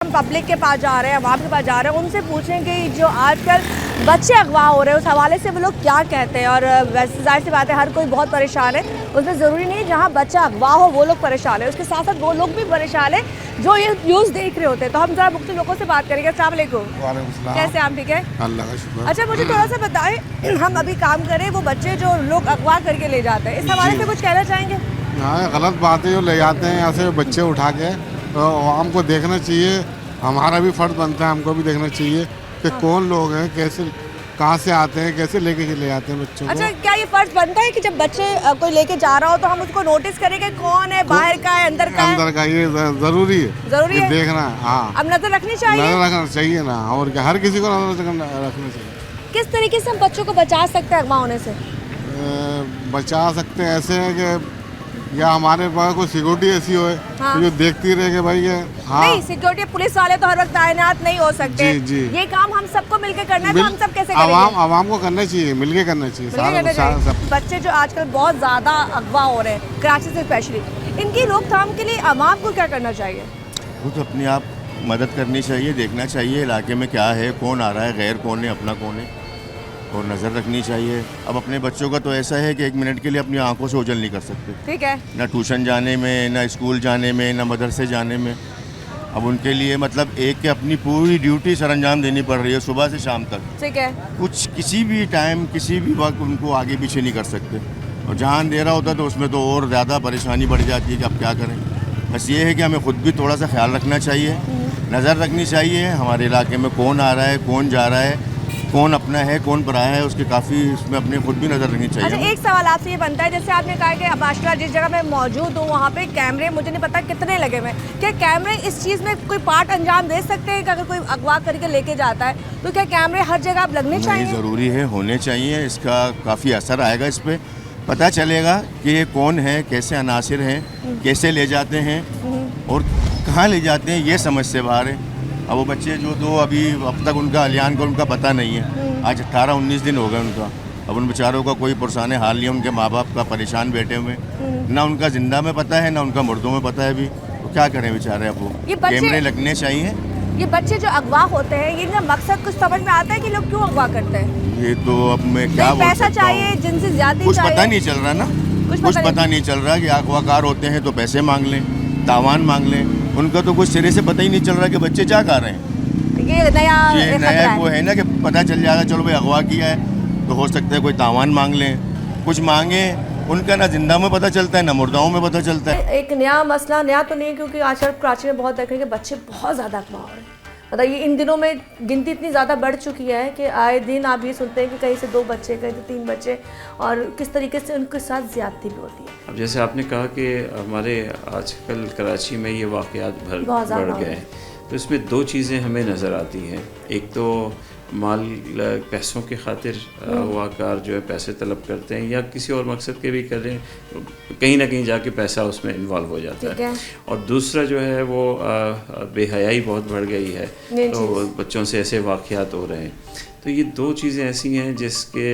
हम पब्लिक के पास जा रहे हैं, अवाम के पास जा रहे हैं, उनसे पूछें कि जो आजकल बच्चे अगवा हो रहे हैं उस हवाले से वो लोग क्या कहते हैं। और वैसे जाहिर सी बात है हर कोई बहुत परेशान है, उसमें ज़रूरी नहीं जहाँ बच्चा अगवा हो वो लोग परेशान है, उसके साथ साथ वो लोग भी परेशान है जो ये न्यूज़ देख रहे होते हैं। तो हम ज़रा मुख्तलिफ लोगों से बात करेंगे। अस्सलाम वालेकुम, कैसे आप? ठीक है, अल्लाह का शुक्र। अच्छा मुझे थोड़ा सा बताएं, हम अभी काम करें वो बच्चे जो लोग अगवा करके ले जाते हैं, इस हवाले से कुछ कहना चाहेंगे? हाँ, गलत बात है जो ले जाते हैं ऐसे बच्चे उठा के, तो आवाम को देखना चाहिए, हमारा भी फ़र्ज़ बनता है, हमको भी देखना चाहिए कि कौन लोग हैं, कैसे कहाँ से आते हैं, कैसे लेके ले आते हैं बच्चों को। अच्छा, क्या ये फर्ज बनता है कि जब बच्चे कोई लेके जा रहा हो तो हम उसको नोटिस करें कि कौन है, बाहर का है, अंदर का है? अंदर का ये ज़रूरी है, जरूरी ये है देखना। हाँ, अब नजर रखनी चाहिए। नजर रखना चाहिए ना, और क्या, हर किसी को नजर रखना चाहिए। किस तरीके से हम बच्चों को बचा सकते हैं अगवा होने से? बचा सकते हैं ऐसे है कि या हमारे पास कोई सिक्योरिटी ऐसी हो हाँ। जो देखती रहे कि भाई ये। हाँ, नहीं, सिक्योरिटी पुलिस वाले तो हर वक्त तैनात नहीं हो सकते। जी, जी। ये काम हम सबको मिलकर करना है, तो हम सब कैसे करेंगे? आवाम को करना चाहिए, मिलके करना चाहिए, मिलकर करना चाहिए। बच्चे जो आजकल बहुत ज़्यादा अगवा हो रहे हैं कराची से स्पेशली, इनकी रोकथाम के लिए अवाम को क्या करना चाहिए? खुद अपने आप मदद करनी चाहिए, देखना चाहिए इलाके में क्या है, कौन आ रहा है, गैर कौन है, अपना कौन है, और नज़र रखनी चाहिए। अब अपने बच्चों का तो ऐसा है कि 1 मिनट के लिए अपनी आंखों से ओझल नहीं कर सकते, ठीक है, ना ट्यूशन जाने में, ना स्कूल जाने में, ना मदरसे जाने में। अब उनके लिए मतलब एक के अपनी पूरी ड्यूटी सर अंजाम देनी पड़ रही है सुबह से शाम तक। ठीक है। कुछ किसी भी टाइम किसी भी वक्त उनको आगे पीछे नहीं कर सकते, और जहाँ अंधेरा होता है तो उसमें तो और ज़्यादा परेशानी बढ़ जाती है कि अब क्या करें। बस ये है कि हमें खुद भी थोड़ा सा ख्याल रखना चाहिए, नज़र रखनी चाहिए हमारे इलाके में कौन आ रहा है, कौन जा रहा है, कौन अपना है, कौन पराया है, उसके काफ़ी उसमें अपने खुद भी नज़र रखनी चाहिए। अच्छा, एक सवाल आपसे ये बनता है, जैसे आपने कहा कि माशाल्लाह जिस जगह मैं मौजूद हूँ वहाँ पे कैमरे मुझे नहीं पता कितने लगे हुए हैं, क्या कैमरे इस चीज़ में कोई पार्ट अंजाम दे सकते हैं कि अगर कोई अगवा करके लेके जाता है तो क्या कैमरे हर जगह अब लगने चाहिए? नहीं, ज़रूरी है, होने चाहिए, इसका काफ़ी असर आएगा, इस पर पता चलेगा कि ये कौन है, कैसे अनासिर हैं, कैसे ले जाते हैं और कहाँ ले जाते हैं, ये समझ से बाहर है। अब वो बच्चे जो दो अभी अब तक उनका अलियान का उनका पता नहीं है, आज 18-19 दिन हो गए उनका, अब उन बेचारों का कोई पुरसाने हाल नहीं है, उनके माँ बाप का परेशान बैठे हुए, ना उनका जिंदा में पता है ना उनका मुर्दों में पता है अभी, तो क्या करें बेचारे। अब वो कैमरे लगने चाहिए। ये बच्चे जो अगवा होते हैं, ये इनका मकसद कुछ समझ में आता है कि लोग क्यों अगवा करते हैं? ये तो अब मैं क्या बोल पैसा सकता चाहिए, हूँ, जिनसे ज्यादा कुछ पता नहीं चल रहा ना, कुछ पता नहीं चल रहा कि अगवाकार होते हैं तो पैसे मांग लें, तावान मांग लें, उनका तो कुछ सिरे से पता ही नहीं चल रहा कि बच्चे क्या कर रहे हैं। ये नया वो है ना कि पता चल जाएगा चलो भाई अगवा किया है तो हो सकता है कोई तावान मांग लें, कुछ मांगे, उनका ना जिंदा में पता चलता है ना मुर्दाओं में पता चलता है। एक नया मसला, नया तो नहीं क्योंकि आजकल कराची में बहुत देख रहे हैं कि बच्चे बहुत ज़्यादा अगवा हो रहे हैं। मतलब ये इन दिनों में गिनती इतनी ज़्यादा बढ़ चुकी है कि आए दिन आप ये सुनते हैं कि कहीं से 2 बच्चे, कहीं से 3 बच्चे, और किस तरीके से उनके साथ ज़्यादती भी होती है। अब जैसे आपने कहा कि हमारे आजकल कराची में ये वाक़यात बढ़ गए हैं, तो इसमें 2 चीज़ें हमें नज़र आती हैं। एक तो माल पैसों की खातिर वाकार जो है पैसे तलब करते हैं या किसी और मकसद के भी कर रहे हैं, कहीं ना कहीं जाके पैसा उसमें इन्वॉल्व हो जाता है। और दूसरा जो है वो बेहयाई बहुत बढ़ गई है, तो बच्चों से ऐसे वाक़यात हो रहे हैं। तो ये 2 चीज़ें ऐसी हैं जिसके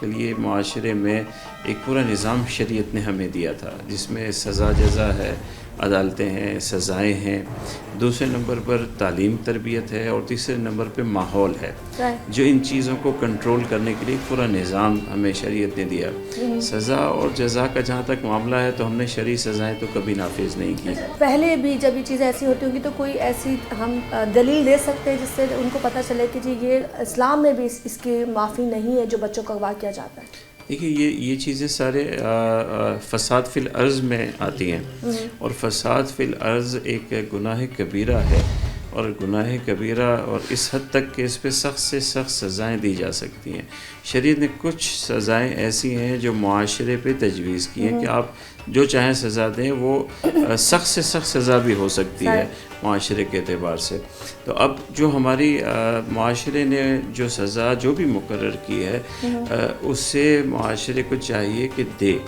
लिए माशरे में एक पूरा निज़ाम शरीयत ने हमें दिया था, जिसमें सज़ा जज़ा है, अदालतें हैं, सज़ाएँ हैं, दूसरे नंबर पर तालीम तरबियत है, और तीसरे नंबर पे माहौल है, जो इन चीज़ों को कंट्रोल करने के लिए पूरा निज़ाम हमें शरीयत ने दिया। सज़ा और जज़ा का जहाँ तक मामला है तो हमने शरई सज़ाएँ तो कभी नाफिज नहीं की। पहले भी जब ये चीज़ें ऐसी होती होंगी तो कोई ऐसी हम दलील दे सकते हैं जिससे उनको पता चले कि जी ये इस्लाम में भी इसकी माफ़ी नहीं है जो बच्चों को अगवा किया जाता है? देखिए, ये चीज़ें सारे फ़साद फ़िल अर्ज़ में आती हैं, और फ़साद फ़िल अर्ज़ एक गुनाह कबीरा है, और गुनाह कबीरा और इस हद तक कि इस पे सख्त से सख्त सज़ाएँ दी जा सकती हैं। शरीयत ने कुछ सज़ाएँ ऐसी हैं जो मुआशरे पे तजवीज़ की हैं कि आप जो चाहें सज़ा दें, वो सख्त से सख्त सज़ा भी हो सकती है मुआशरे के एतबार से। तो अब जो हमारी मुआशरे ने जो सज़ा जो भी मुकर्रर की है, उससे मुआशरे को चाहिए कि दे,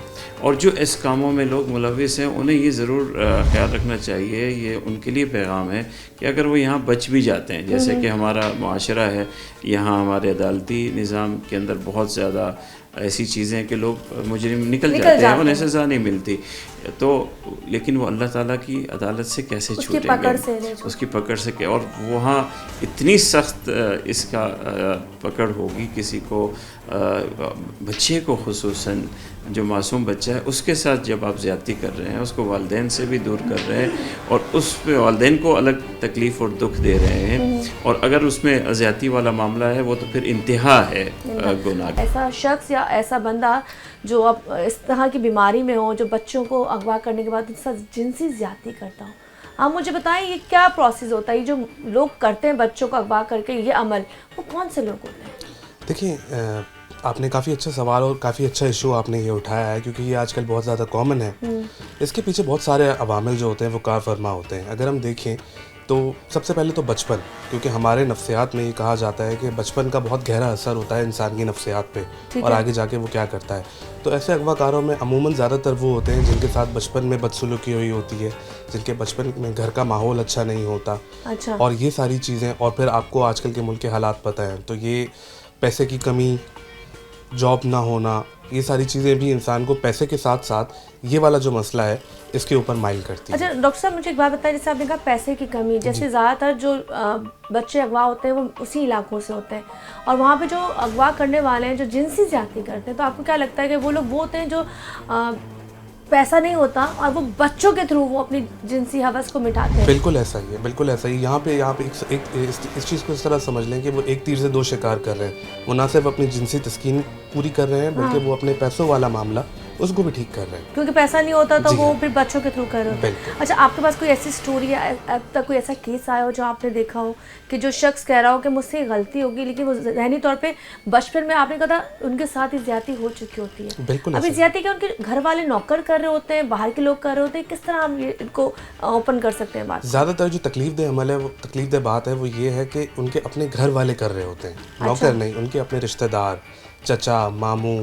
और जो इस कामों में लोग मुलविस हैं उन्हें ये ज़रूर ख्याल रखना चाहिए, ये उनके लिए पैगाम है कि अगर वो यहाँ बच भी जाते हैं, जैसे कि हमारा मुआशरा है, यहाँ हमारे अदालती निज़ाम के अंदर बहुत ज़्यादा ऐसी चीज़ें कि लोग मुजरिम निकल जाते हैं, उन्हें सज़ा नहीं मिलती। तो लेकिन वो अल्लाह ताला की अदालत से कैसे छूटेंगे, उसकी पकड़ से क्या। और वहाँ इतनी सख्त इसका पकड़ होगी किसी को, बच्चे को खुसूसन, जो मासूम बच्चा है उसके साथ जब आप ज़्यादती कर रहे हैं, उसको वालिदैन से भी दूर कर रहे हैं और उस पे वालिदैन को अलग तकलीफ़ और दुख दे रहे हैं, और अगर उसमें ज़्यादती वाला मामला है वो तो फिर इंतहा है गुनाह। ऐसा शख्स या ऐसा बंदा जो अब इस तरह की बीमारी में हो, जो बच्चों को अगवा करने के बाद उनके साथ जिनसी ज़्यादती करता हो, आप मुझे बताएं ये क्या प्रोसेस होता है? ये जो लोग करते हैं बच्चों को अगवा करके ये अमल, वो कौन से लोग होते हैं? देखिए, आपने काफ़ी अच्छा सवाल और काफ़ी अच्छा इशू आपने ये उठाया है, क्योंकि ये आजकल बहुत ज़्यादा कॉमन है। इसके पीछे बहुत सारे अवामिल जो होते हैं वो कार फरमा होते हैं। अगर हम देखें तो सबसे पहले तो बचपन, क्योंकि हमारे नफ्सियात में ये कहा जाता है कि बचपन का बहुत गहरा असर होता है इंसान की नफ्सियात पे और आगे जाके वो क्या करता है। तो ऐसे अगवाकारों में अमूमन ज़्यादातर वो होते हैं जिनके साथ बचपन में बदसलूकी हुई होती है, जिनके बचपन में घर का माहौल अच्छा नहीं होता। अच्छा। और ये सारी चीज़ें, और फिर आपको आजकल के मुल्क के हालात पता हैं, तो ये पैसे की कमी, जॉब ना होना, ये सारी चीज़ें भी इंसान को पैसे के साथ साथ ये वाला जो मसला है इसके ऊपर माइल करती है। अच्छा डॉक्टर साहब, मुझे एक बात बताइए, जैसे आपने कहा पैसे की कमी, जैसे ज़्यादातर जो बच्चे अगवा होते हैं वो उसी इलाकों से होते हैं, और वहाँ पे जो अगवा करने वाले हैं जो जिनसी ज़्यादती करते हैं, तो आपको क्या लगता है कि वो लोग वो होते हैं जो पैसा नहीं होता और वो बच्चों के थ्रू वो अपनी जिनसी हवस को मिटाते हैं? बिल्कुल ऐसा ही है, बिल्कुल ऐसा ही। यहाँ पे इस चीज़ को इस तरह समझ लें कि वो एक तीर से दो शिकार कर रहे हैं। वो ना सिर्फ अपनी जिनसी तस्कीन पूरी कर रहे हैं, बल्कि वो अपने पैसों वाला मामला उसको भी ठीक कर रहे हैं, क्योंकि पैसा नहीं होता तो वो फिर बच्चों के थ्रू कर रहे हैं। अच्छा, आपके पास कोई ऐसी स्टोरी है, अब तक कोई ऐसा केस आया हो जो आपने देखा हो कि जो शख्स कह रहा हो कि मुझसे गलती होगी, लेकिन वो ज़हनी तौर पे बचपन में आपने कहा था उनके साथ ही ज्यादती हो चुकी होती है? बिल्कुल। अभी ज्यादती क्या उनके घर वाले नौकर कर रहे होते हैं, बाहर के लोग कर रहे होते हैं, किस तरह हम ये इनको ओपन कर सकते हैं बात? ज़्यादातर जो तकलीफदेह अमल है, वो तकलीफदेह बात है, वो ये है कि उनके अपने घर वाले कर रहे होते हैं, नौकर नहीं। उनके अपने रिश्तेदार, चचा, मामू,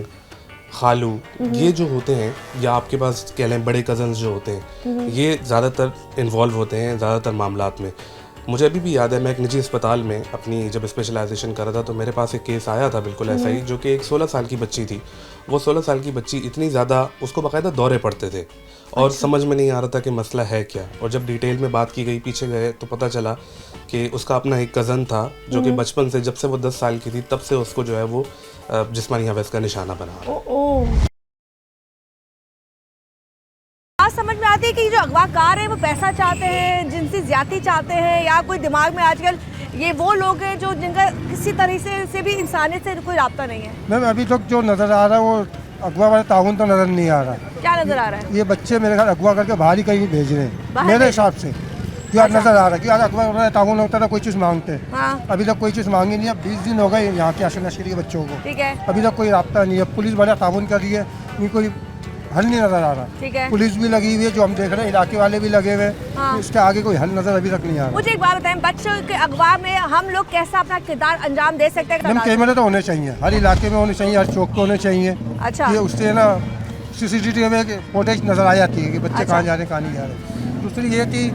खालू, ये जो होते हैं, या आपके पास कह लें बड़े कज़न्स जो होते हैं, ये ज़्यादातर इन्वॉल्व होते हैं ज़्यादातर मामलात में। मुझे अभी भी याद है, मैं एक निजी अस्पताल में अपनी जब स्पेशलाइजेशन कर रहा था, तो मेरे पास एक केस आया था बिल्कुल ऐसा ही, जो कि एक 16 साल की बच्ची थी। वो 16 साल की बच्ची इतनी ज़्यादा, उसको बाकायदा दौरे पड़ते थे और समझ में नहीं आ रहा था कि मसला है क्या। और जब डिटेल में बात की गई, पीछे गए, तो पता चला कि उसका अपना एक कज़न था जो कि बचपन से, जब से वो 10 साल की थी तब से उसको जो है वो जिस्मानी हवस का निशाना बना। समझ में आती है कि जो अगवाकार हैं वो पैसा चाहते हैं, जिनसी ज्यादती चाहते हैं, या कोई दिमाग में आजकल ये वो लोग हैं जो जिनका किसी तरह से भी इंसानियत से कोई राब्ता नहीं है? मैम अभी तक जो नज़र आ रहा है वो अगवा वाला ताउन तो नज़र नहीं आ रहा। क्या नज़र आ रहा है? ये बच्चे मेरे घर अगवा करके बाहर ही कहीं भेज रहे हैं मेरे हिसाब से, क्या नज़र आ रहा है कि अगवा वाला ताउन होता था, कोई चीज़ मांगते हैं। हाँ। अभी तक कोई चीज़ मांगी नहीं है। 20 दिन हो गए यहाँ के अशर नशरी के बच्चों को, ठीक है, अभी तक कोई राब्ता नहीं है। पुलिस बड़ा ताउन कर रही है, कोई हल नहीं नज़र आ रहा। ठीक है। पुलिस भी लगी हुई है, जो हम देख रहे हैं, इलाके वाले भी लगे हुए हैं। हाँ। इसके आगे कोई हल नज़र अभी तक नहीं आ रहा। मुझे एक बात बताएं, बच्चों के अगवा में हम लोग कैसा अपना किरदार अंजाम दे सकते हैं? मैम कैमरे तो होने चाहिए, हर इलाके में होने चाहिए, हर चौक पे होने चाहिए। अच्छा। ये उससे ना CCTV में फुटेज नज़र आ जाती है कि बच्चे कहाँ जा रहे हैं, कहाँ नहीं जा रहे। दूसरी ये थी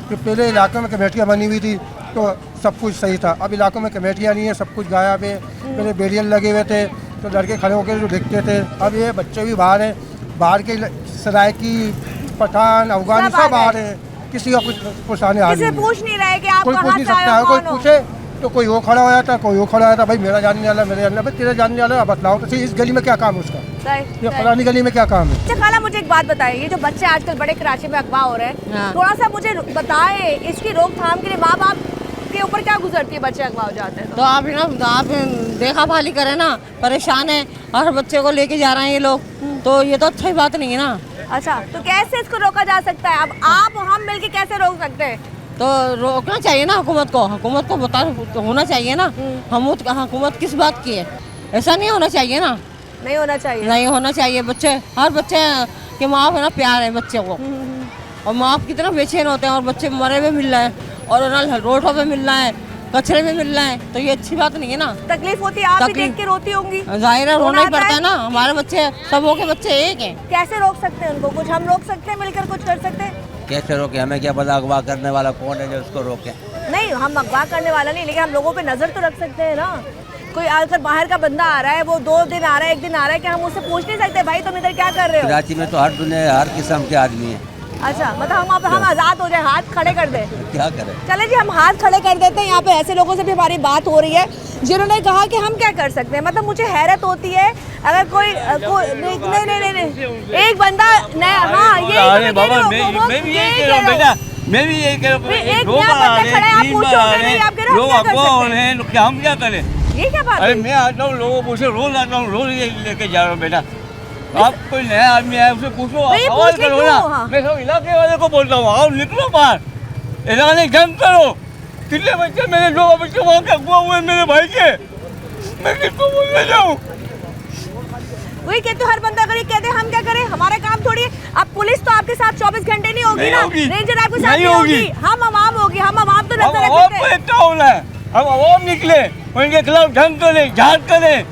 कि पहले इलाके में कमेटियाँ बनी हुई थी तो सब कुछ सही था। अब इलाकों में कमेटियाँ नहीं है, सब कुछ गायब है। पहले बैरियर लगे हुए थे तो लड़के खड़े होकर जो देखते थे, अब ये बच्चे भी बाहर हैं, बाहर के सरायकी, पठान, अफगानी सब बाहर हैं, किसी का कुछ पुछाने आ किसी पूछ नहीं रहे कि आप कोई पूछ कहाँ नहीं से आए सकता है। हो, कोई कौन हो? पूछे तो कोई वो खड़ा हो जाता, कोई वो खड़ा हो जाता, भाई मेरा जानने वाला, मेरे जानने वाला, भाई तेरा जानने वाला, बतलाओ तो सही, इस गली में क्या काम है उसका, सही, या फलानी गली में क्या काम है। अच्छा खाला, मुझे एक बात बताइए, ये जो बच्चे आजकल बड़े कराची में अगवा हो रहे हैं, हाँ। थोड़ा सा मुझे बताएं इसकी रोकथाम के लिए माँ बाप के ऊपर क्या गुजरती है बच्चे अगवा हो जाते हैं तो आप ना आप देखा भाली करें ना, परेशान है हर बच्चे को लेके जा रहे हैं ये लोग, तो ये तो अच्छी बात नहीं है ना। अच्छा, तो कैसे इसको रोका जा सकता है? अब आप हम मिलके कैसे रोक सकते हैं? तो रोकना चाहिए ना हुकूमत को बता होना चाहिए ना। हुकूमत किस बात की है? ऐसा नहीं होना चाहिए ना, नहीं होना चाहिए, नहीं होना चाहिए। बच्चे हर बच्चे के माँ बाप है ना प्यार है बच्चे को, और माँ बाप कितना बेचैन होते हैं, और बच्चे मरे हुए मिल रहे हैं और ना रोडों पे मिल रहा है, कचरे में मिल रहा है, तो ये अच्छी बात नहीं है ना। तकलीफ होती है, आप भी देख के रोती होंगी? जाहिर है रोना ही पड़ता है ना, हमारे बच्चे सबों के बच्चे एक हैं। कैसे रोक सकते हैं उनको? कुछ हम रोक सकते हैं, मिलकर कुछ कर सकते हैं? कैसे रोके? हमें क्या पता अगवा करने वाला कौन है जो उसको रोके। नहीं, हम अगवा करने वाला नहीं, लेकिन हम लोगों पे नजर तो रख सकते हैं ना। कोई अगर बाहर का बंदा आ रहा है, वो 2 दिन आ रहा है, 1 दिन आ रहा है, क्या हम उससे पूछ नहीं सकते भाई तुम इधर क्या कर रहे हो? कराची में तो हर दुनिया हर किस्म के आदमी हैं। अच्छा, मतलब हम आज़ाद हो जाए, हाथ खड़े कर दें? क्या करें? चले जी, हम हाथ खड़े कर देते हैं। यहाँ पे ऐसे लोगों से भी हमारी बात हो रही है जिन्होंने कहा कि हम क्या कर सकते हैं। मतलब मुझे हैरत होती है अगर कोई नहीं एक बंदा हाँ ये अरे बाबा मैं भी यही कह रहा हूँ बेटा, मैं भी यही कह रहा हूँ। एक नया बंदा खड़ा है, आप पूछोगे नहीं, आप कह रहे हो लोग हम क्या कर अफवाह सकते हैं? हैं, क्या हम क्या करें? ये क्या बात अरे है? मैं आता हूँ, लोगों पूछे, रोज आता हूँ, रोज ये लेके जा रहा हूँ बेटा। आप कोई नया आदमी है उससे पूछो, भाई, सवाल पूछ के करो क्यों? ना। हाँ। मैं सब इलाके वाले को बोलता हूँ, आओ निकलो बाहर, इलाके जंग करो। कितने बच्चे मेरे 2 बच्चे वहाँ के अगवा हुए मेरे भाई के, मैं किसको बोलने जाऊँ? वही कहते हो, हर बंदा अगर ये कहते हम क्या करें, हमारा काम थोड़ी है। अब पुलिस तो आपके साथ 24 घंटे नहीं होगी नहीं ना, होगी। रेंजर आपके साथ नहीं नहीं होगी, होगी। हम आवाम होगी, हम आवाम तो हम नजर आवाम रखते को हैं। एकता होना है, हम आवाम निकले, उनके खिलाफ जंग करें, झाड़ करें,